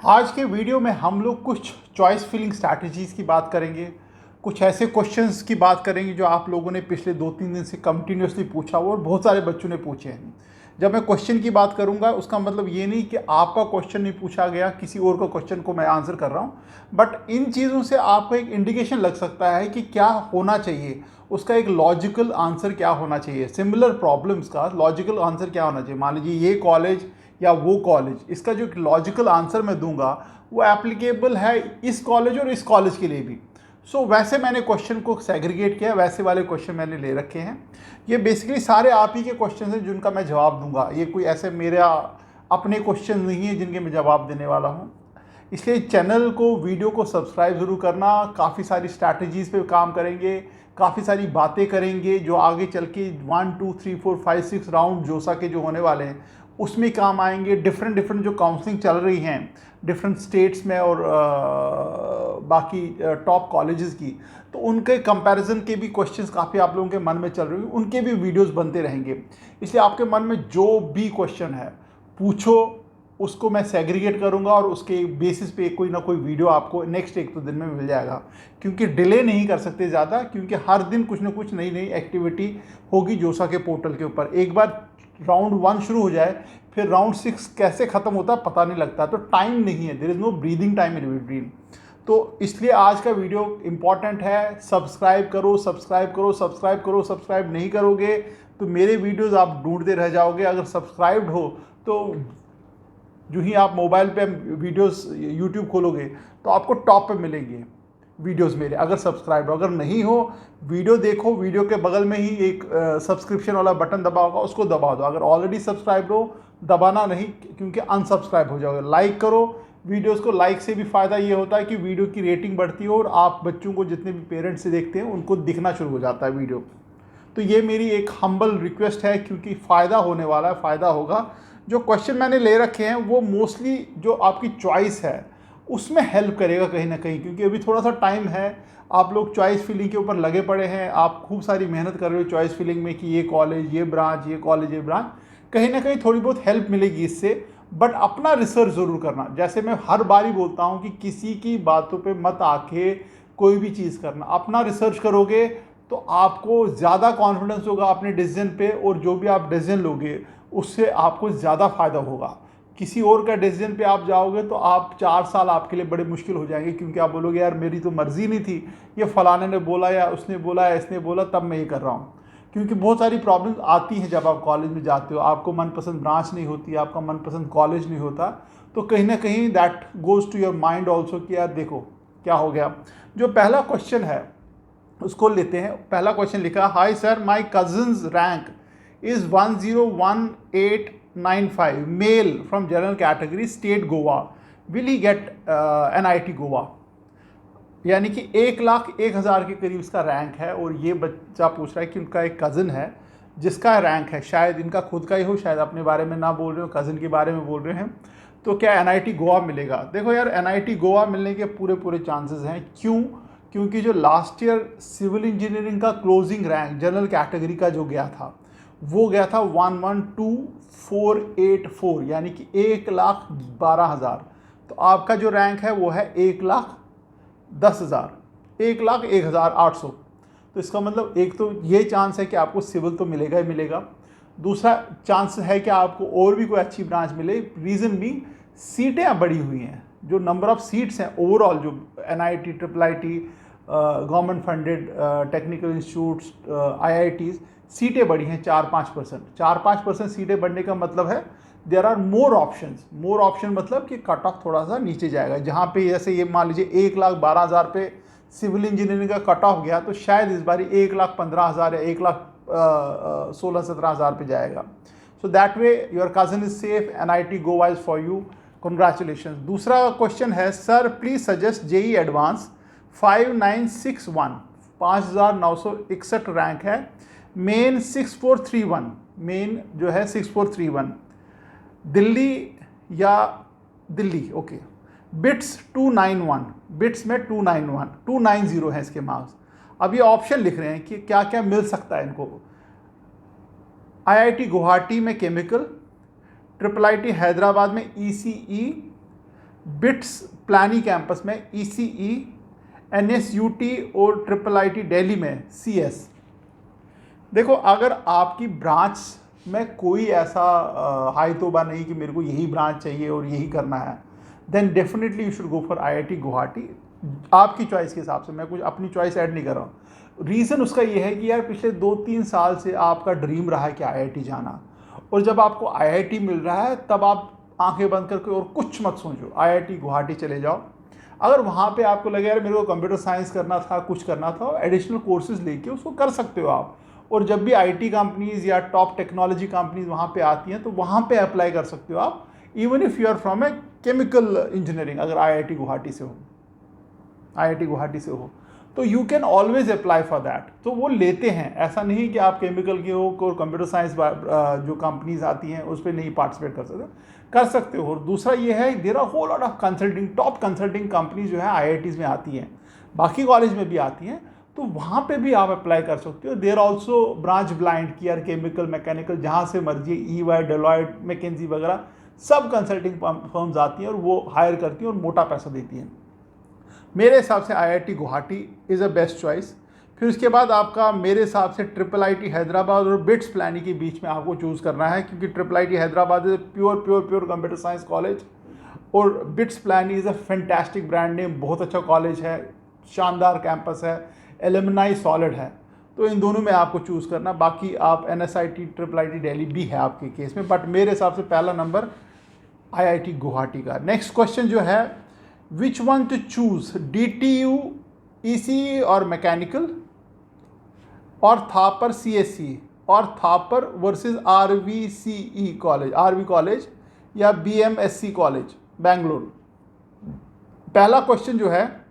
आज के वीडियो में हम लोग कुछ चॉइस फिलिंग स्ट्रैटेजीज़ की बात करेंगे। कुछ ऐसे क्वेश्चंस की बात करेंगे जो आप लोगों ने पिछले 2-3 दिन से कंटिन्यूसली पूछा हुआ और बहुत सारे बच्चों ने पूछे हैं। जब मैं क्वेश्चन की बात करूंगा उसका मतलब ये नहीं कि आपका क्वेश्चन नहीं पूछा गया, किसी और का क्वेश्चन को मैं आंसर कर रहा हूँ, बट इन चीज़ों से आपको एक इंडिकेशन लग सकता है कि क्या होना चाहिए, उसका एक लॉजिकल आंसर क्या होना चाहिए, सिमिलर प्रॉब्लम्स का लॉजिकल आंसर क्या होना चाहिए। मान लीजिए ये कॉलेज या वो कॉलेज, इसका जो लॉजिकल आंसर मैं दूंगा वो एप्लीकेबल है इस कॉलेज और इस कॉलेज के लिए भी। सो वैसे मैंने क्वेश्चन को सेग्रीगेट किया, वैसे वाले क्वेश्चन मैंने ले रखे हैं। ये बेसिकली सारे आप ही के क्वेश्चन हैं जिनका मैं जवाब दूंगा, ये कोई ऐसे मेरा अपने क्वेश्चन नहीं है जिनके मैं जवाब देने वाला हूँ। इसलिए चैनल को, वीडियो को सब्सक्राइब ज़रूर करना। काफ़ी सारी स्ट्रैटेजीज़ पे काम करेंगे, काफ़ी सारी बातें करेंगे जो आगे चल के 1 2 3 4 5 6 राउंड जोसा के जो होने वाले हैं उसमें काम आएंगे। डिफरेंट जो काउंसलिंग चल रही हैं डिफरेंट स्टेट्स में और बाकी टॉप कॉलेजेस की, तो उनके कंपैरिजन के भी क्वेश्चंस काफ़ी आप लोगों के मन में चल रही हैं, उनके भी वीडियोस बनते रहेंगे। इसलिए आपके मन में जो भी क्वेश्चन है पूछो, उसको मैं सेग्रीगेट करूंगा और उसके बेसिस पे कोई ना कोई वीडियो आपको नेक्स्ट 1-2 दिन में मिल जाएगा। क्योंकि डिले नहीं कर सकते ज़्यादा, क्योंकि हर दिन कुछ ना कुछ नई नई एक्टिविटी होगी जोसा के पोर्टल के ऊपर। एक बार राउंड 1 शुरू हो जाए फिर राउंड 6 कैसे ख़त्म होता है पता नहीं लगता, तो टाइम नहीं है, there is no breathing time in between. तो इसलिए आज का वीडियो इंपॉर्टेंट है। सब्सक्राइब करो, सब्सक्राइब करो, सब्सक्राइब करो। सब्सक्राइब नहीं करोगे तो मेरे वीडियोज़ आप ढूंढते रह जाओगे। अगर सब्सक्राइब्ड हो तो जो ही आप मोबाइल पे वीडियोस यूट्यूब खोलोगे तो आपको टॉप पे मिलेंगे वीडियोस मेरे, अगर सब्सक्राइब हो। अगर नहीं हो, वीडियो देखो, वीडियो के बगल में ही एक सब्सक्रिप्शन वाला बटन दबा होगा, उसको दबा दो। अगर ऑलरेडी सब्सक्राइब हो, दबाना नहीं, क्योंकि अनसब्सक्राइब हो जाओगे। लाइक करो वीडियोस को, लाइक से भी फ़ायदा ये होता है कि वीडियो की रेटिंग बढ़ती है और आप बच्चों को, जितने भी पेरेंट्स से देखते हैं, उनको दिखना शुरू हो जाता है वीडियो। तो ये मेरी एक हम्बल रिक्वेस्ट है, क्योंकि फ़ायदा होने वाला है, फ़ायदा होगा। जो क्वेश्चन मैंने ले रखे हैं वो मोस्टली जो आपकी चॉइस है उसमें हेल्प करेगा कहीं ना कहीं, क्योंकि अभी थोड़ा सा टाइम है। आप लोग चॉइस फिलिंग के ऊपर लगे पड़े हैं, आप खूब सारी मेहनत कर रहे हो चॉइस फिलिंग में कि ये कॉलेज, ये ब्रांच, ये कॉलेज, ये ब्रांच। कहीं ना कहीं थोड़ी बहुत हेल्प मिलेगी इससे, बट अपना रिसर्च ज़रूर करना। जैसे मैं हर बार ही बोलता हूँ कि किसी की बातों पे मत आके कोई भी चीज़ करना। अपना रिसर्च करोगे तो आपको ज़्यादा कॉन्फिडेंस होगा अपने डिसीजन पे, और जो भी आप डिसीजन लोगे उससे आपको ज़्यादा फ़ायदा होगा। किसी और का डिसीजन पे आप जाओगे तो आप 4 साल आपके लिए बड़े मुश्किल हो जाएंगे, क्योंकि आप बोलोगे यार मेरी तो मर्ज़ी नहीं थी, ये फलाने ने बोला या उसने बोला या इसने बोला तब मैं ये कर रहा हूँ। क्योंकि बहुत सारी प्रॉब्लम्स आती हैं जब आप कॉलेज में जाते हो, आपको मनपसंद ब्रांच नहीं होती, आपका मनपसंद कॉलेज नहीं होता, तो कहीं ना कहीं that goes to your mind also कि यार देखो क्या हो गया। जो पहला क्वेश्चन है उसको लेते हैं। पहला क्वेश्चन लिखा, hi sir, my cousin's rank is 101895, male from general category, state Goa, will he get NIT Goa. यानी कि 1,01,000 के करीब इसका रैंक है, और ये बच्चा पूछ रहा है कि उनका एक कज़न है जिसका रैंक है, शायद इनका खुद का ही हो, शायद अपने बारे में ना बोल रहे हो, कज़न के बारे में बोल रहे हैं, तो क्या NIT गोवा मिलेगा। देखो यार, NIT गोवा मिलने के पूरे पूरे चांसेस हैं। क्यों? क्योंकि जो लास्ट ईयर सिविल इंजीनियरिंग का क्लोजिंग रैंक जनरल कैटेगरी का जो गया था, वो गया था 112484, यानी कि 1,12,000। तो आपका जो रैंक है वो है 1,10,000, 1,01,800। तो इसका मतलब एक तो ये चांस है कि आपको सिविल तो मिलेगा ही मिलेगा। दूसरा चांस है कि आपको और भी कोई अच्छी ब्रांच मिले। रीज़न भी, सीटें बढ़ी हुई हैं, जो नंबर ऑफ़ सीट्स हैं ओवरऑल, जो NIT, IIIT, government funded technical institutes, IITs, सीटें बढ़ी हैं 4-5%। 4-5% सीटें बढ़ने का मतलब है there are more options. More option मतलब कि कट ऑफ थोड़ा सा नीचे जाएगा। जहाँ पे जैसे ये मान लीजिए 1,12,000 पे सिविल इंजीनियरिंग का कट ऑफ गया, तो शायद इस बार 1,15,000 या 1,16,000-17,000 पे जाएगा। So that way your cousin is safe, NIT Goa is for you, congratulation. दूसरा क्वेश्चन है, sir please suggest JEE advance 5961, 5,961 rank है, मेन 6431, मेन जो है 6431, दिल्ली या दिल्ली, ओके। बिट्स 291, बिट्स में 291, 290 है इसके मार्क्स। अब ये ऑप्शन लिख रहे हैं कि क्या क्या मिल सकता है इनको। IIT गुवाहाटी में केमिकल, IIIT हैदराबाद में ECE, बिट्स प्लानी कैंपस में ECE, NSUT और IIIT दिल्ली में CS। देखो, अगर आपकी ब्रांच में कोई ऐसा हाई तोबा नहीं कि मेरे को यही ब्रांच चाहिए और यही करना है, then definitely you should go for IIT Guwahati. आपकी चॉइस के हिसाब से, मैं कुछ अपनी चॉइस ऐड नहीं कर रहा हूँ। रीज़न उसका ये है कि यार पिछले 2-3 साल से आपका ड्रीम रहा है कि IIT जाना, और जब आपको IIT मिल रहा है तब आप आंखें बंद करके और कुछ मत सोचो, IIT गुवाहाटी चले जाओ। अगर वहाँ पे आपको लगे यार मेरे को कंप्यूटर साइंस करना था, कुछ करना था, एडिशनल कोर्सेज लेके उसको कर सकते हो आप। और जब भी IT कंपनीज़ या टॉप टेक्नोलॉजी कंपनीज़ वहाँ पे आती हैं तो वहाँ पे अप्लाई कर सकते हो आप, even if you are from a chemical engineering. अगर IIT गुवाहाटी से हो तो you can always apply for that. तो वो लेते हैं, ऐसा नहीं कि आप केमिकल के हो और कंप्यूटर साइंस जो कंपनीज आती हैं उस पर नहीं पार्टिसिपेट कर सकते हो। और दूसरा ये है, there are whole lot of consulting, top consulting companies जो है IITs में आती हैं, बाकी कॉलेज में भी आती हैं, तो वहाँ पे भी आप अप्लाई कर सकते हो। देयर ऑल्सो ब्रांच ब्लाइंड की यार केमिकल, मैकेनिकल, जहाँ से मर्जी, EY, डेलॉयट, मैकेंजी वगैरह सब कंसल्टिंग फर्म्स आती हैं और वो हायर करती हैं और मोटा पैसा देती हैं। मेरे हिसाब से IIT Guwahati is a best choice. फिर उसके बाद आपका मेरे हिसाब से IIIT हैदराबाद और बिट्स प्लानी के बीच में आपको चूज़ करना है, क्योंकि IIIT Hyderabad is pure computer science college, और BITS Pilani is a fantastic brand name, बहुत अच्छा कॉलेज है, शानदार कैंपस है, एलुमनाई सॉलिड है। तो इन दोनों में आपको चूज़ करना। बाकी आप NSIT, IIIT दिल्ली भी है आपके केस में, बट मेरे हिसाब से पहला नंबर IIT गुवाहाटी का। नेक्स्ट क्वेश्चन जो है, which one two choose, DTU, ECE और मैकेनिकल, और थापर CSE, और Thapar versus RVCE college, RV college, या BMSC कॉलेज बेंगलोर। पहला क्वेश्चन जो है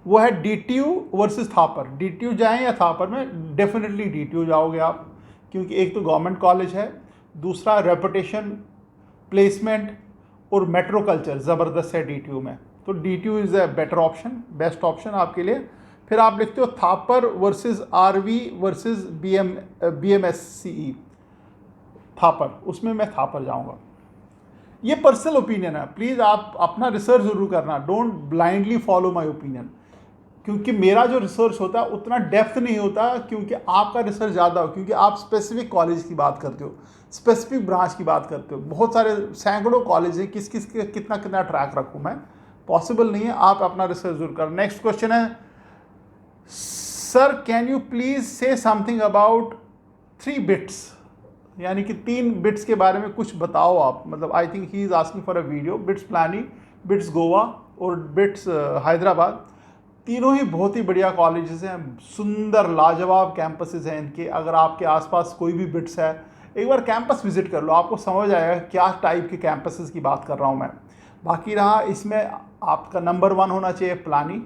वो है DTU वर्सेस थापर। DTU जाएं या थापर में, डेफिनेटली DTU जाओगे आप, क्योंकि एक तो गवर्नमेंट कॉलेज है, दूसरा रेपुटेशन, प्लेसमेंट और मेट्रो कल्चर ज़बरदस्त है DTU में। तो DTU is a better option, best option आपके लिए। फिर आप लिखते हो Thapar versus RV versus BMSCE, Thapar, उसमें मैं थापर जाऊंगा। ये पर्सनल ओपिनियन है, प्लीज़ आप अपना रिसर्च ज़रूर करना, don't blindly follow my opinion, क्योंकि मेरा जो रिसर्च होता है उतना डेप्थ नहीं होता, क्योंकि आपका रिसर्च ज़्यादा हो, क्योंकि आप स्पेसिफिक कॉलेज की बात करते हो, स्पेसिफिक ब्रांच की बात करते हो। बहुत सारे सैकड़ों कॉलेज हैं, किस किस के कितना कितना ट्रैक रखूँ मैं, पॉसिबल नहीं है। आप अपना रिसर्च जरूर करें। नेक्स्ट क्वेश्चन है, सर कैन यू प्लीज़ से समथिंग अबाउट 3 बिट्स, यानी कि 3 बिट्स के बारे में कुछ बताओ आप। मतलब I think he is asking for a video. BITS Pilani, BITS Goa और बिट्स हैदराबाद, तीनों ही बहुत ही बढ़िया कॉलेजेस हैं, सुंदर लाजवाब कैंपसेस हैं इनके। अगर आपके आसपास कोई भी बिट्स है, एक बार कैंपस विजिट कर लो, आपको समझ आएगा क्या टाइप के कैंपसेस की बात कर रहा हूँ मैं। बाकी रहा, इसमें आपका नंबर 1 होना चाहिए प्लानी,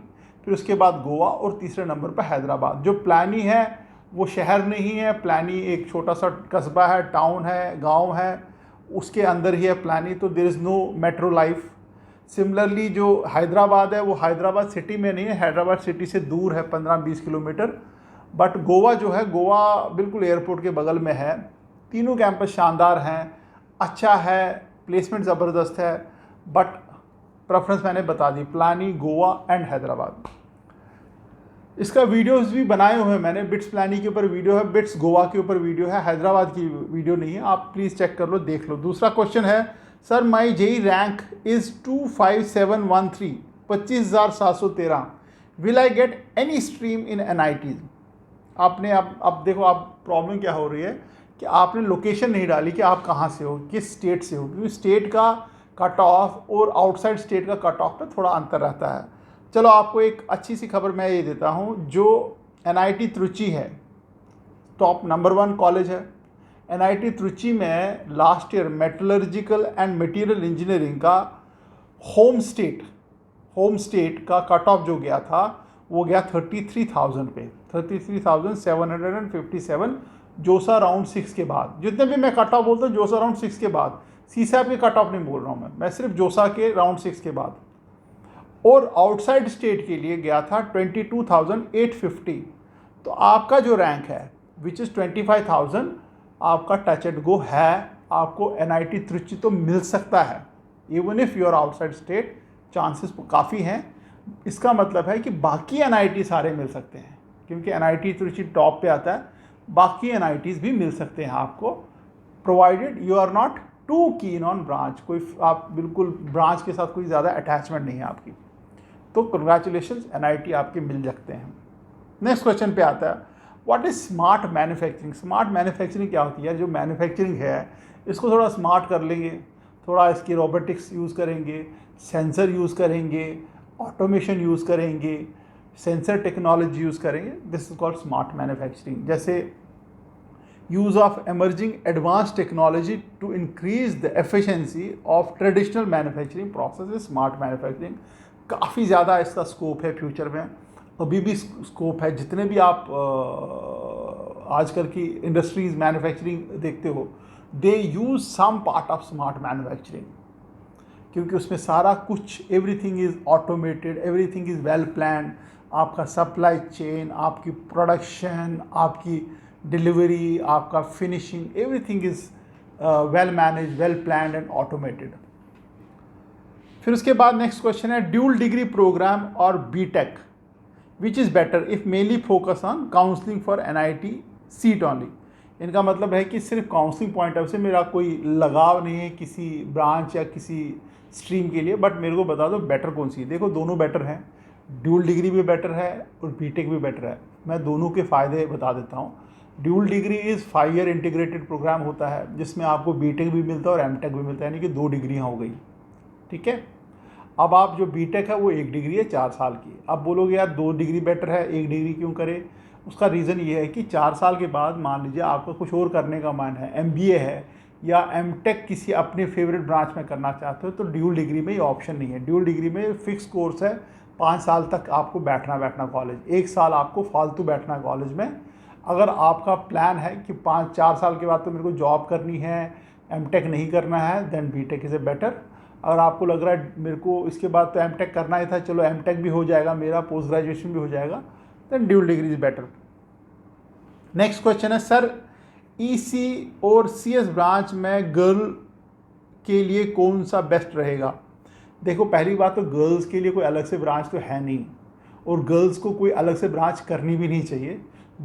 फिर उसके बाद गोवा, और तीसरे नंबर पर हैदराबाद। जो प्लानी है वो शहर नहीं है, प्लानी एक छोटा सा कस्बा है, टाउन है, गाँव है, उसके अंदर ही है प्लानी, तो there is no metro life. Similarly जो हैदराबाद है वो हैदराबाद सिटी में नहीं है, हैदराबाद सिटी से दूर है 15-20 किलोमीटर। बट गोवा जो है, गोवा बिल्कुल एयरपोर्ट के बगल में है। तीनों कैंपस शानदार हैं, अच्छा है, प्लेसमेंट ज़बरदस्त है, बट प्रेफरेंस मैंने बता दी, प्लानी, गोवा एंड हैदराबाद। इसका वीडियोस भी बनाए हुए हैं मैंने, बिट्स प्लानी के ऊपर वीडियो है, बिट्स गोवा के ऊपर वीडियो है, हैदराबाद की वीडियो नहीं है, आप प्लीज़ चेक कर लो, देख लो। दूसरा क्वेश्चन है, sir my JEE rank is 25713, 25,713, will I get any stream in NITs। आपने अब देखो, आप प्रॉब्लम क्या हो रही है कि आपने लोकेशन नहीं डाली कि आप कहाँ से हो, किस स्टेट से हो, क्योंकि स्टेट का कट ऑफ और आउटसाइड स्टेट का कट ऑफ में थोड़ा अंतर रहता है। चलो आपको एक अच्छी सी खबर मैं ये देता हूँ, जो NIT त्रिची है, टॉप नंबर 1 कॉलेज है। NIT त्रिची में last year metallurgical and material engineering का होम स्टेट का कट ऑफ जो गया था वो गया 33,000 पे, 33,757, जोसा राउंड 6 के बाद। जितने भी मैं कट ऑफ बोलता हूँ जोसा राउंड 6 के बाद, CSAT के कट ऑफ नहीं बोल रहा हूँ मैं सिर्फ जोसा के राउंड 6 के बाद। और आउटसाइड स्टेट के लिए गया था 22,850। तो आपका जो रैंक है विच इज़ 25,000, आपका टच एंड गो है, आपको NIT त्रिची तो मिल सकता है। Even if you are outside state chances काफ़ी हैं। इसका मतलब है कि बाकी एनआईटी सारे मिल सकते हैं, क्योंकि एनआईटी थोड़ी सी टॉप पे आता है, बाकी एनआईटीज़ भी मिल सकते हैं आपको, provided you are not too keen on branch. कोई आप बिल्कुल ब्रांच के साथ कोई ज़्यादा अटैचमेंट नहीं है आपकी, तो कंग्रेचुलेशंस, एनआईटी आपके मिल सकते हैं। नेक्स्ट क्वेश्चन पे आता है, what is smart manufacturing. Smart manufacturing क्या होती है? जो मैन्युफैक्चरिंग है इसको थोड़ा स्मार्ट कर लेंगे, थोड़ा इसकी रोबोटिक्स यूज़ करेंगे, सेंसर यूज़ करेंगे, ऑटोमेशन यूज़ करेंगे, सेंसर टेक्नोलॉजी यूज़ करेंगे, this is called smart manufacturing. जैसे use of emerging advance technology to increase the efficiency of traditional manufacturing process, smart manufacturing. काफ़ी ज़्यादा इसका स्कोप है फ्यूचर में, अभी भी स्कोप है। जितने भी आप आजकल की इंडस्ट्रीज मैन्युफैक्चरिंग देखते हो, they use some part of smart manufacturing, क्योंकि उसमें सारा कुछ everything is automated, everything is well planned. आपका सप्लाई चेन, आपकी प्रोडक्शन, आपकी डिलीवरी, आपका finishing, everything is well manage, well planned and automated. फिर उसके बाद नेक्स्ट क्वेश्चन है, ड्यूल डिग्री प्रोग्राम और B Tech which is better if mainly focus on counselling for NIT seat only. इनका मतलब है कि सिर्फ काउंसलिंग पॉइंट ऑफ से मेरा कोई लगाव नहीं है किसी ब्रांच या किसी स्ट्रीम के लिए, बट मेरे को बता दो बेटर कौन सी है। देखो दोनों बेटर हैं, ड्यूल डिग्री भी बेटर है और बीटेक भी बेटर है। मैं दोनों के फ़ायदे बता देता हूँ। Dual degree is 5 year integrated programme होता है, जिसमें आपको बीटेक भी मिलता है और एमटेक भी मिलता है, यानी कि 2 डिग्रियाँ हो गई, ठीक है। अब आप जो बीटेक है वो 1 डिग्री है 4 साल की। अब बोलोगे यार 2 डिग्री बेटर है, 1 डिग्री क्यों करें? उसका रीज़न ये है कि 4 साल के बाद मान लीजिए आपको कुछ और करने का मन है, एमबीए है या एमटेक किसी अपने फेवरेट ब्रांच में करना चाहते हो, तो ड्यूल डिग्री में ये ऑप्शन नहीं है। ड्यूल डिग्री में फिक्स कोर्स है, 5 साल तक आपको बैठना कॉलेज, 1 साल आपको फालतू बैठना कॉलेज में। अगर आपका प्लान है कि 4 साल के बाद तो मेरे को जॉब करनी है, एमटेक नहीं करना है, then BTech is a better. अगर आपको लग रहा है मेरे को इसके बाद तो एमटेक करना ही था, चलो एमटेक भी हो जाएगा मेरा, पोस्ट ग्रेजुएशन भी हो जाएगा, then dual degree is better. Next question है, सर ईसी और सीएस ब्रांच में गर्ल के लिए कौन सा बेस्ट रहेगा? देखो पहली बात तो गर्ल्स के लिए कोई अलग से ब्रांच तो है नहीं, और गर्ल्स को कोई अलग से ब्रांच करनी भी नहीं चाहिए।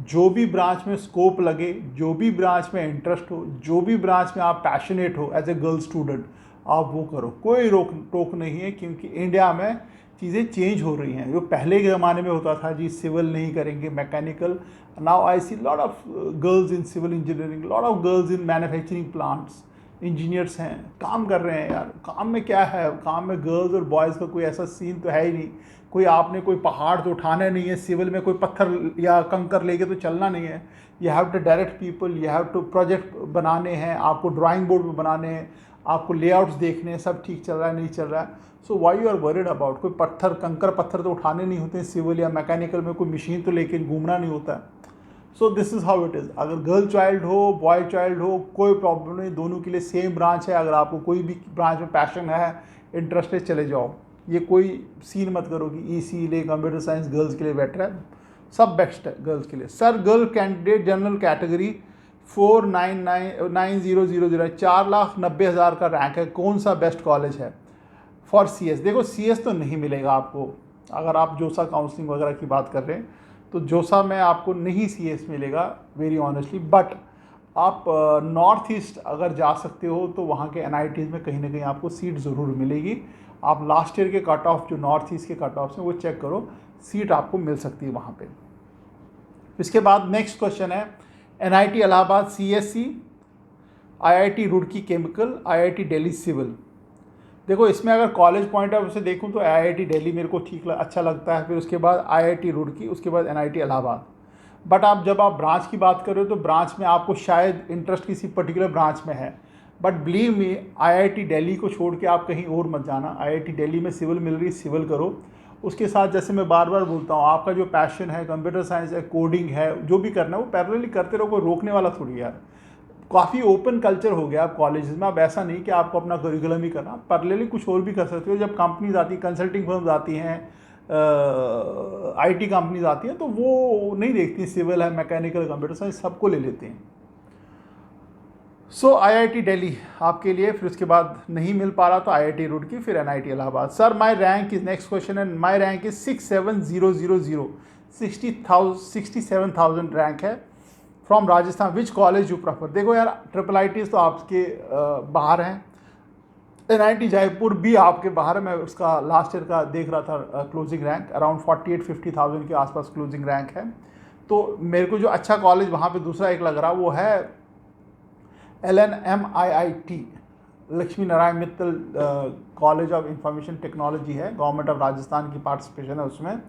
जो भी ब्रांच में स्कोप लगे, जो भी ब्रांच में इंटरेस्ट हो, जो भी ब्रांच में आप पैशनेट हो एज ए गर्ल स्टूडेंट, आप वो करो, कोई रोक टोक नहीं है। क्योंकि इंडिया में चीज़ें चेंज हो रही हैं। जो पहले के ज़माने में होता था जी सिविल नहीं करेंगे, mechanical, now I see lot of girls in civil engineering, lot of girls in manufacturing plants, engineers हैं, काम कर रहे हैं यार। काम में क्या है, काम में गर्ल्स और बॉयज़ का कोई ऐसा सीन तो है ही नहीं। कोई आपने कोई पहाड़ तो उठाना नहीं है, सिविल में कोई पत्थर या कंकर लेके तो चलना नहीं है। You have to direct people, you have to project बनाने हैं, आपको ड्राइंग बोर्ड पे बनाने हैं, आपको लेआउट्स देखने हैं, सब ठीक चल रहा है नहीं चल रहा है। So why you are worried about? कोई पत्थर कंकर पत्थर तो उठाने नहीं होते हैं सिविल या मैकेनिकल में, कोई मशीन तो लेके घूमना नहीं होता है। So this is how it is. अगर गर्ल चाइल्ड हो, बॉय चाइल्ड हो, कोई प्रॉब्लम नहीं, दोनों के लिए सेम ब्रांच है। अगर आपको कोई भी ब्रांच में पैशन है, इंटरेस्ट है, चले जाओ। ये कोई सीन मत करो कि ईसी ले, कंप्यूटर साइंस गर्ल्स के लिए बेटर है, सब बेस्ट है गर्ल्स के लिए। Sir girl candidate general category 4,90,000 4,90,000 का रैंक है, कौन सा बेस्ट कॉलेज है फॉर सीएस? देखो सीएस तो नहीं मिलेगा आपको। अगर आप जोसा काउंसलिंग वगैरह की बात कर रहे हैं तो जोसा में आपको नहीं सीएस मिलेगा वेरी ऑनेस्टली। बट आप नॉर्थ ईस्ट अगर जा सकते हो तो वहाँ के एनआईटीज़ में कहीं ना कहीं आपको सीट ज़रूर मिलेगी। आप लास्ट ईयर के कट ऑफ, जो नॉर्थ ईस्ट के कट ऑफ हैं, वो चेक करो, सीट आपको मिल सकती है वहाँ पे। इसके बाद नेक्स्ट क्वेश्चन है, NIT Allahabad CSC, IIT Roorkee chemical, IIT Delhi civil. देखो इसमें अगर कॉलेज पॉइंट ऑफ व्यू से देखूँ तो आईआईटी दिल्ली मेरे को अच्छा लगता है, फिर उसके बाद आईआईटी रुड़की, उसके बाद एनआईटी इलाहाबाद। बट आप जब आप ब्रांच की बात कर रहे हो तो ब्रांच में आपको शायद इंटरेस्ट किसी पर्टिकुलर ब्रांच में है, but believe me IIT Delhi को छोड़ के आप कहीं और मत जाना। आईआईटी दिल्ली में सिविल मिल रही, सिविल करो। उसके साथ जैसे मैं बार बार बोलता हूँ, आपका जो पैशन है, कंप्यूटर साइंस है, कोडिंग है, जो भी करना है वो पैरेलली करते रहो, कोई रोकने वाला थोड़ी यार। काफ़ी ओपन कल्चर हो गया अब कॉलेजेस में। अब ऐसा नहीं कि आपको अपना करिकुलम ही करना, पैरेलली कुछ और भी कर सकते हो। जब कंपनीज आती हैं, कंसल्टिंग फर्म्स आती हैं, आईटी कंपनीज आती हैं, तो वो नहीं देखती सिविल है, मैकेनिकल, कंप्यूटर साइंस, सबको ले लेते हैं। सो आईआईटी दिल्ली आपके लिए, फिर उसके बाद नहीं मिल पा रहा तो आईआईटी रुड़की, फिर NIT Allahabad. Sir my rank is, next question है, माय रैंक इज 67000, 67,000 रैंक है, from Rajasthan, which college you prefer. देखो यार, ट्रिपल आई तो आपके बाहर हैं, एनआईटी जयपुर भी आपके बाहर है। मैं उसका लास्ट ईयर का देख रहा था क्लोजिंग रैंक, अराउंड 48-50,000 के आसपास क्लोजिंग रैंक है। तो मेरे को जो अच्छा कॉलेज वहाँ पे दूसरा एक लग रहा वो है LNMIIT, Lakshmi Narayan Mittal college of information technology है, गवर्नमेंट ऑफ राजस्थान की पार्टिसिपेशन है उसमें।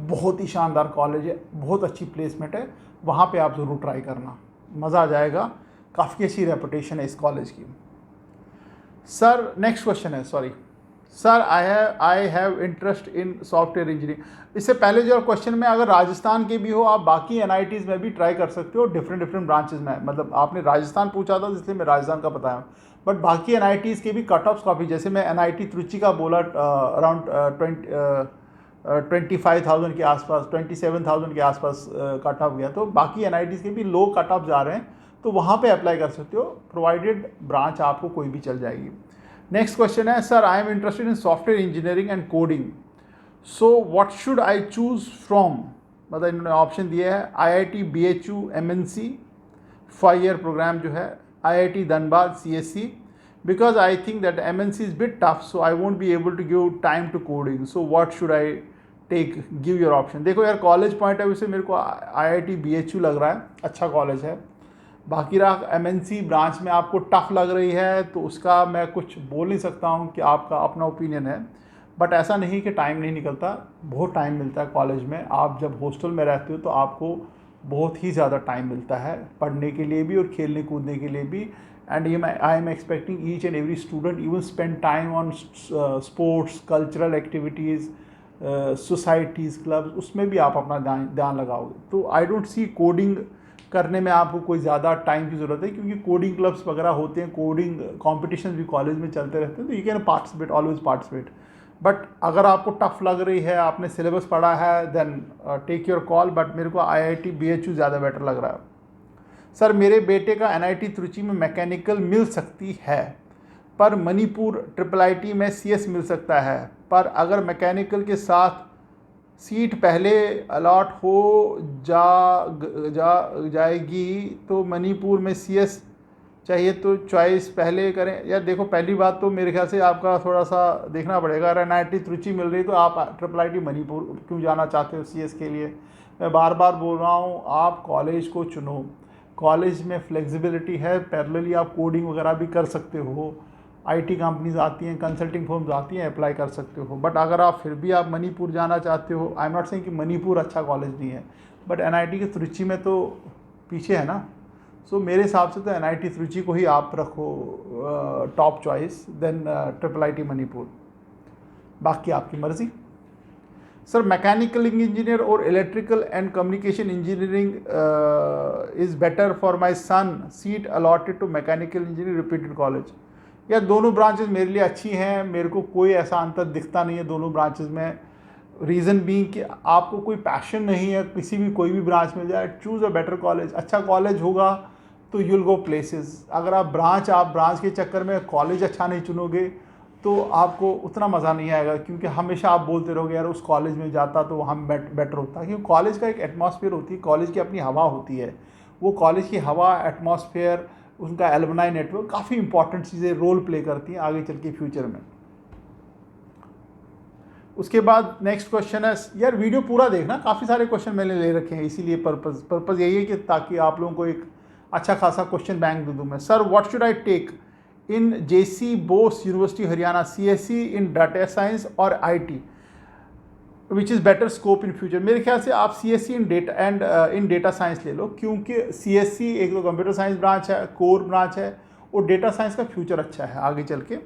बहुत ही शानदार कॉलेज है, बहुत अच्छी प्लेसमेंट है, वहाँ पे आप ज़रूर ट्राई करना, मज़ा आ जाएगा, काफ़ी अच्छी रेपुटेशन है इस कॉलेज की। सर नेक्स्ट क्वेश्चन है, sorry sir, I have interest in software engineering. इससे पहले जो क्वेश्चन में, अगर राजस्थान के भी हो आप बाकी एनआईटीज़ में भी ट्राई कर सकते हो, डिफरेंट ब्रांचेज में। मतलब आपने राजस्थान पूछा था इसलिए मैं राजस्थान का बताया, बट बाकी एनआईटीज़ के भी कट ऑफ्स काफ़ी, जैसे मैं एनआईटी त्रिची का बोला अराउंड 25,000 के आसपास, 27,000 के आसपास कट ऑफ गया, तो बाकी एनआईटीज़ के भी लो कट ऑफ जा रहे हैं, तो वहाँ पे अप्लाई कर सकते हो, प्रोवाइडेड ब्रांच आपको कोई भी चल जाएगी। नेक्स्ट क्वेश्चन है, sir I am interested in software engineering and coding, so what should I choose from. मतलब इन्होंने ऑप्शन दिए है IIT BHU MNC 5 year programme जो है, IIT Dhanbad CSC, because I think that MNC is bit tough, so I won't be able to give time to coding, so what should I take, give your option। देखो यार, college point of view से मेरे को IIT BHU लग रहा है, अच्छा college है। बाकी रहा MNC ब्रांच में आपको टफ लग रही है, तो उसका मैं कुछ बोल नहीं सकता हूँ, कि आपका अपना ओपिनियन है, बट ऐसा नहीं कि टाइम नहीं निकलता, बहुत टाइम मिलता है कॉलेज में। आप जब हॉस्टल में रहते हो तो आपको बहुत ही ज़्यादा टाइम मिलता है पढ़ने के लिए भी और खेलने कूदने के लिए भी। And I am expecting each and every student even spend time on sports, cultural activities, societies, clubs, उसमें भी आप अपना ध्यान लगाओगे। तो आई डोंट सी कोडिंग करने में आपको कोई ज़्यादा टाइम की ज़रूरत है, क्योंकि कोडिंग क्लब्स वगैरह होते हैं, कोडिंग कॉम्पिटिशन भी कॉलेज में चलते रहते हैं, तो you can participate, always participate. But अगर आपको टफ लग रही है, आपने सिलेबस पढ़ा है, then take your call, but मेरे को IIT BHU ज़्यादा बेटर लग रहा है। सर मेरे बेटे का NIT त्रिची में मैकेनिकल मिल सकती है, पर मणिपुर IIIT में CS मिल सकता है, पर अगर मैकेनिकल के साथ सीट पहले अलॉट हो जाएगी तो मणिपुर में CS चाहिए, तो चॉइस पहले करें। यार देखो, पहली बात तो मेरे ख्याल से आपका थोड़ा सा देखना पड़ेगा, अगर NIT त्रिची मिल रही तो आप IIIT मणिपुर क्यों जाना चाहते हो CS के लिए। मैं बार बार बोल रहा हूँ, आप कॉलेज को चुनो, कॉलेज में फ्लेक्सिबिलिटी है, पैरेलली आप कोडिंग वगैरह भी कर सकते हो, IT कंपनीज आती हैं, कंसल्टिंग फर्म्स आती हैं, अप्लाई कर सकते हो। बट अगर आप फिर भी आप मणिपुर जाना चाहते हो, आई एम नॉट सेइंग कि मणिपुर अच्छा कॉलेज नहीं है, बट NIT के त्रिची में तो पीछे है ना। सो मेरे हिसाब से तो NIT त्रिची को ही आप रखो top choice, then IIIT Manipur, बाकी आपकी मर्ज़ी। सर मैकेनिकल इंजीनियर और electrical and communication engineering is better for my son, seat allotted to mechanical engineering repeated college. या दोनों ब्रांचेस मेरे लिए अच्छी हैं, मेरे को कोई ऐसा अंतर दिखता नहीं है दोनों ब्रांचेस में। रीज़न बीइंग कि आपको कोई पैशन नहीं है किसी भी कोई भी ब्रांच में जाए, चूज़ अ बेटर कॉलेज। अच्छा कॉलेज होगा तो यूल गो प्लेसेस। अगर आप ब्रांच के चक्कर में कॉलेज अच्छा नहीं चुनोगे तो आपको उतना मज़ा नहीं आएगा, क्योंकि हमेशा आप बोलते रहोगे यार उस कॉलेज में जाता तो वहाँ बेटर होता, क्योंकि कॉलेज का एक एटमॉस्फेयर होती है, कॉलेज की अपनी हवा होती है, वो कॉलेज की हवा, एटमॉस्फेयर, उनका एलुमनाई नेटवर्क काफ़ी इंपॉर्टेंट चीज़ें रोल प्ले करती हैं आगे चल के फ्यूचर में। उसके बाद नेक्स्ट क्वेश्चन है, यार वीडियो पूरा देखना, काफ़ी सारे क्वेश्चन मैंने ले रखे हैं, इसीलिए पर्पज़ यही है कि ताकि आप लोगों को एक अच्छा खासा क्वेश्चन बैंक दे दूँ मैं। Sir what should I take in JC Bose university Haryana, CSE in data science और IT, which is better scope in future. मेरे ख्याल से आप CSE इन डेटा साइंस ले लो, क्योंकि CSE एक तो कंप्यूटर साइंस ब्रांच है, कोर ब्रांच है, और डेटा साइंस का फ्यूचर अच्छा है आगे चल के,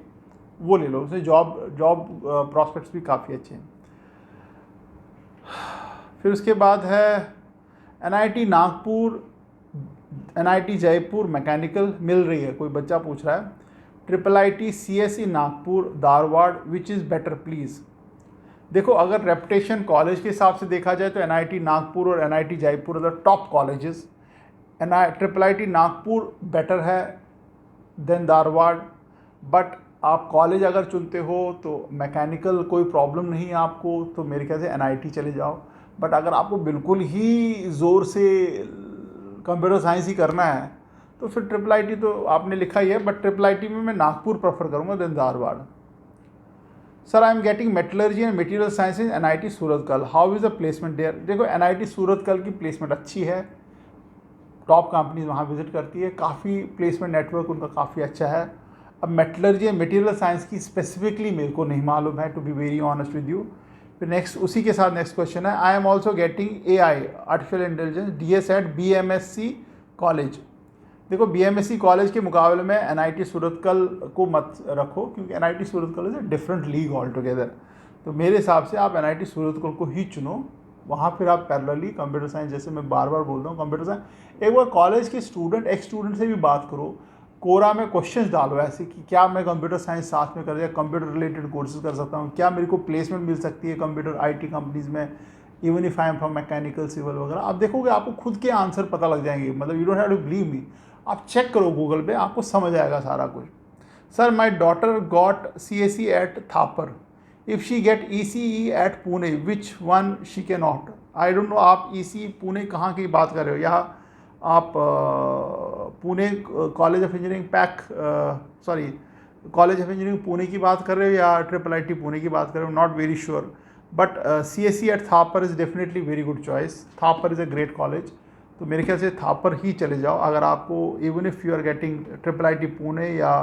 वो ले लो, उसमें जॉब प्रॉस्पेक्ट्स भी काफ़ी अच्छे हैं। फिर उसके बाद है NIT Nagpur, NIT Jaipur mechanical मिल रही है, कोई बच्चा पूछ रहा है। IIIT CSE Nagpur Dharwad, which is better please. देखो, अगर रेपुटेशन कॉलेज के हिसाब से देखा जाए तो NIT नागपुर और NIT Jaipur are the top colleges. IIIT Nagpur better है, देन धारवाड़। बट आप कॉलेज अगर चुनते हो तो मैकेनिकल कोई प्रॉब्लम नहीं है आपको, तो मेरे ख्याल से एनआईटी चले जाओ। बट अगर आपको बिल्कुल ही ज़ोर से कंप्यूटर साइंस ही करना है तो फिर ट्रिपल आईटी तो आपने लिखा ही है, बट ट्रिपल आईटी में मैं नागपुर प्रेफर करूँगा then Dharwad. Sir I am getting metallurgy and material science in NIT Surathkal, how is the placement there. देखो एनआईटी सूरतकल की प्लेसमेंट अच्छी है, टॉप कंपनीज वहाँ विजिट करती है, काफ़ी प्लेसमेंट नेटवर्क उनका काफ़ी अच्छा है। अब मेटलर्जी एंड मटेरियल साइंस की स्पेसिफिकली मेरे को नहीं मालूम है, to be very honest with you. फिर नेक्स्ट उसी के साथ नेक्स्ट क्वेश्चन है, I am also getting AI artificial intelligence DS at BMSC college. देखो बीएमएससी कॉलेज के मुकाबले में एनआईटी सूरतकल को मत रखो, क्योंकि NIT Surathkal is a different league all together. तो मेरे हिसाब से आप एनआईटी सूरतकल को ही चुनो, वहाँ फिर आप पैरेलली कंप्यूटर साइंस, जैसे मैं बार बार बोल रहा हूँ कंप्यूटर साइंस, एक बार कॉलेज के स्टूडेंट एक्स स्टूडेंट से भी बात करो, कोरा में क्वेश्चंस डालो ऐसे कि क्या मैं कंप्यूटर साइंस साथ में कर या कंप्यूटर रिलेटेड कोर्सेज कर सकता हूँ, क्या मेरे को प्लेसमेंट मिल सकती है कंप्यूटर आईटी कंपनीज में, even if I am from mechanical civil वगैरह। आप देखोगे आपको खुद के आंसर पता लग जाएंगे, मतलब you don't have to believe me, आप चेक करो गूगल पे, आपको समझ आएगा सारा कुछ। Sir my daughter got CSE at Thapar, if she get ECE at Pune which one she can not. I don't know आप ECE पुणे कहाँ की बात कर रहे हो, यहाँ आप Pune college of engineering sorry college of engineering Pune की बात कर रहे हो या ट्रिपल आईटी पुणे की बात कर रहे हो, not very sure. But CSE at Thapar is definitely very good choice, Thapar is a great college, तो मेरे ख्याल से थापर ही चले जाओ अगर आपको, even if you are getting triple IT Pune या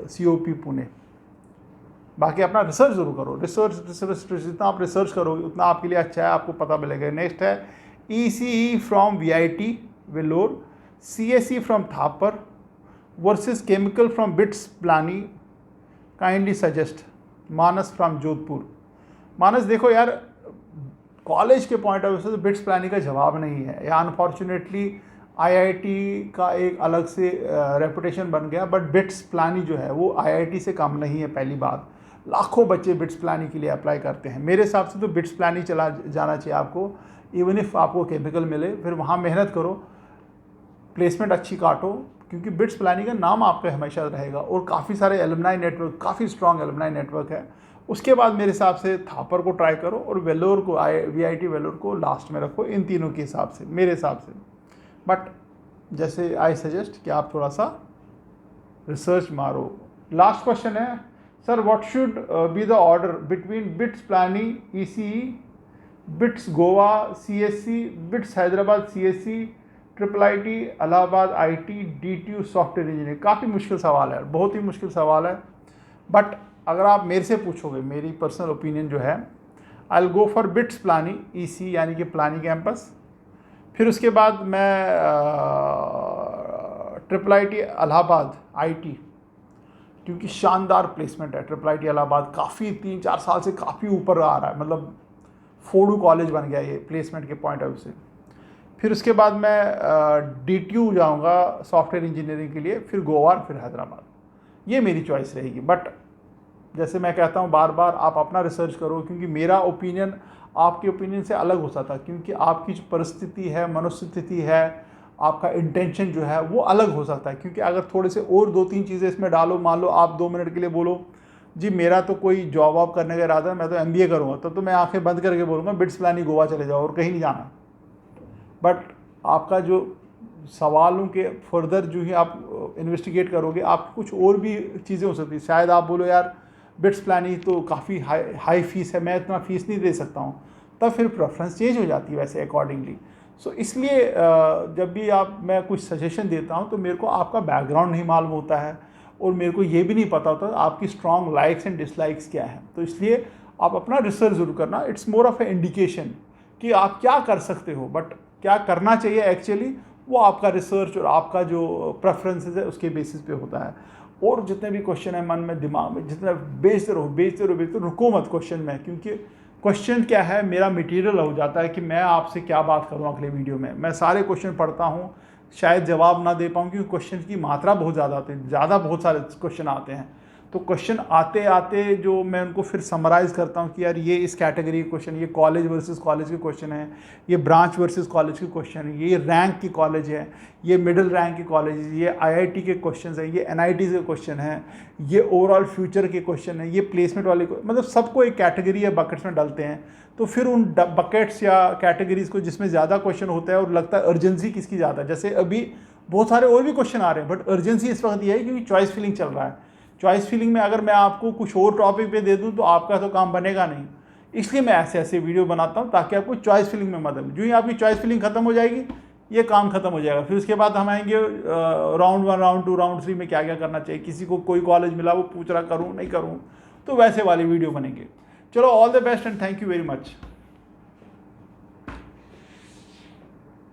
COP पुणे। बाकी अपना रिसर्च जरूर करो, रिसर्च जितना आप रिसर्च करोगे उतना आपके लिए अच्छा है, आपको पता मिलेगा। नेक्स्ट है ECE from VIT Vellore, CSE from Thapar versus chemical from BITS Pilani, kindly suggest. Manas from Jodhpur. Manas देखो यार, कॉलेज के पॉइंट ऑफ व्यू से तो बिट्स प्लानी का जवाब नहीं है, या अनफॉर्चुनेटली IIT का एक अलग से रेपुटेशन बन गया, बट बिट्स प्लानी जो है वो IIT से कम नहीं है। पहली बात, लाखों बच्चे बिट्स प्लानी के लिए अप्लाई करते हैं, मेरे हिसाब से तो बिट्स प्लानी चला जाना चाहिए आपको, इवन इफ़ आपको केमिकल मिले, फिर वहाँ मेहनत करो, प्लेसमेंट अच्छी काटो, क्योंकि बिट्स प्लानी का नाम आपका हमेशा रहेगा, और काफ़ी सारे एलुमनाई नेटवर्क, काफ़ी स्ट्रॉन्ग एलुमनाई नेटवर्क है। उसके बाद मेरे हिसाब से थापर को ट्राई करो, और वेल्लोर को VIT वेल्लोर को लास्ट में रखो, इन तीनों के हिसाब से मेरे हिसाब से। बट जैसे आई सजेस्ट कि आप थोड़ा सा रिसर्च मारो। लास्ट क्वेश्चन है, sir what should be the order between BITS Pilani ECE, BITS Goa CSE, BITS Hyderabad CSE, triple IIT Allahabad IT, DTU software engineering. काफ़ी मुश्किल सवाल है, बहुत ही मुश्किल सवाल है, बट अगर आप मेरे से पूछोगे, मेरी पर्सनल ओपिनियन जो है, I will go for BITS Pilani ECE यानी कि प्लानी कैंपस। फिर उसके बाद मैं ट्रिपल IIT इलाहाबाद IT, क्योंकि शानदार प्लेसमेंट है ट्रिपल IIT इलाहाबाद, काफ़ी 3-4 साल से काफ़ी ऊपर आ रहा है, मतलब फोर्डू कॉलेज बन गया ये प्लेसमेंट के पॉइंट ऑफ व्यू से। फिर उसके बाद मैं DTU जाऊंगा सॉफ्टवेयर इंजीनियरिंग के लिए, फिर गोवा, फिर हैदराबाद, ये मेरी चॉइस रहेगी। बट जैसे मैं कहता हूँ बार बार, आप अपना रिसर्च करो, क्योंकि मेरा ओपिनियन आपके ओपिनियन से अलग हो सकता है, क्योंकि आपकी जो परिस्थिति है, मनोस्थिति है, आपका इंटेंशन जो है वो अलग हो सकता है। क्योंकि अगर थोड़े से और 2-3 चीज़ें इसमें डालो, मान लो आप 2 मिनट के लिए बोलो जी मेरा तो कोई जॉब वॉब करने का इरादा है, मैं तो MBA करूँगा, तो मैं आंखें बंद करके बोलूँगा बिट्स प्लानी गोवा चले जाओ और कहीं नहीं जाना। बट आपका जो सवालों के फर्दर जो ही आप इन्वेस्टिगेट करोगे, आप कुछ और भी चीज़ें हो सकती है। शायद आप बोलो यार बिट्स प्लानी तो काफ़ी हाई फीस है, मैं इतना फ़ीस नहीं दे सकता हूँ, तब फिर प्रेफरेंस चेंज हो जाती है वैसे अकॉर्डिंगली। सो इसलिए जब भी मैं कुछ सजेशन देता हूँ तो मेरे को आपका बैकग्राउंड नहीं मालूम होता है, और मेरे को ये भी नहीं पता होता आपकी स्ट्रॉन्ग लाइक्स एंड डिसलाइक्स क्या है। तो इसलिए आप अपना रिसर्च ज़रूर करना, it's more of A indication कि आप क्या कर सकते हो, बट क्या करना चाहिए एक्चुअली वो आपका रिसर्च और आपका जो प्रेफरेंसेस है उसके बेसिस पे होता है। और जितने भी क्वेश्चन है मन में, दिमाग में, जितना बेचते रहो, रुको मत क्वेश्चन में, क्योंकि क्वेश्चन क्या है, मेरा मटेरियल हो जाता है कि मैं आपसे क्या बात करूँ अगले वीडियो में। मैं सारे क्वेश्चन पढ़ता हूँ, शायद जवाब ना दे पाऊँ क्योंकि क्वेश्चन की मात्रा बहुत ज़्यादा आती है, बहुत सारे क्वेश्चन आते हैं, तो क्वेश्चन आते आते जो मैं उनको फिर समराइज़ करता हूँ कि यार ये इस कैटेगरी के क्वेश्चन, ये कॉलेज वर्सेस कॉलेज के क्वेश्चन है, ये ब्रांच वर्सेस कॉलेज के क्वेश्चन है, ये रैंक की कॉलेज है, ये मिडिल रैंक की कॉलेज है, ये आईआईटी के क्वेश्चन हैं, ये एनआईटी के क्वेश्चन हैं, ये ओवरऑल फ्यूचर के क्वेश्चन है, ये प्लेसमेंट वाले मतलब सबको एक कैटेगरी या बकेट्स में डालते हैं। तो फिर उन बकेट्स या कैटेगरीज को जिसमें ज़्यादा क्वेश्चन होता है और लगता है अर्जेंसी किसकी ज़्यादा है, जैसे अभी बहुत सारे और भी क्वेश्चन आ रहे हैं बट अर्जेंसी इस वक्त ये है क्योंकि चॉइस फिलिंग चल रहा है। चॉइस फिलिंग में अगर मैं आपको कुछ और टॉपिक पे दे दूं तो आपका तो काम बनेगा नहीं, इसलिए मैं ऐसे ऐसे वीडियो बनाता हूं ताकि आपको चॉइस फिलिंग में मदद मिले। जो ही आपकी चॉइस फिलिंग खत्म हो जाएगी ये काम खत्म हो जाएगा। फिर उसके बाद हम आएंगे राउंड 1, राउंड 2, राउंड 3 में क्या क्या करना चाहिए, किसी को कोई कॉलेज मिला वो पूछ रहा करूँ नहीं करूँ, तो वैसे वाली वीडियो बनेंगे। चलो all the best and thank you very much.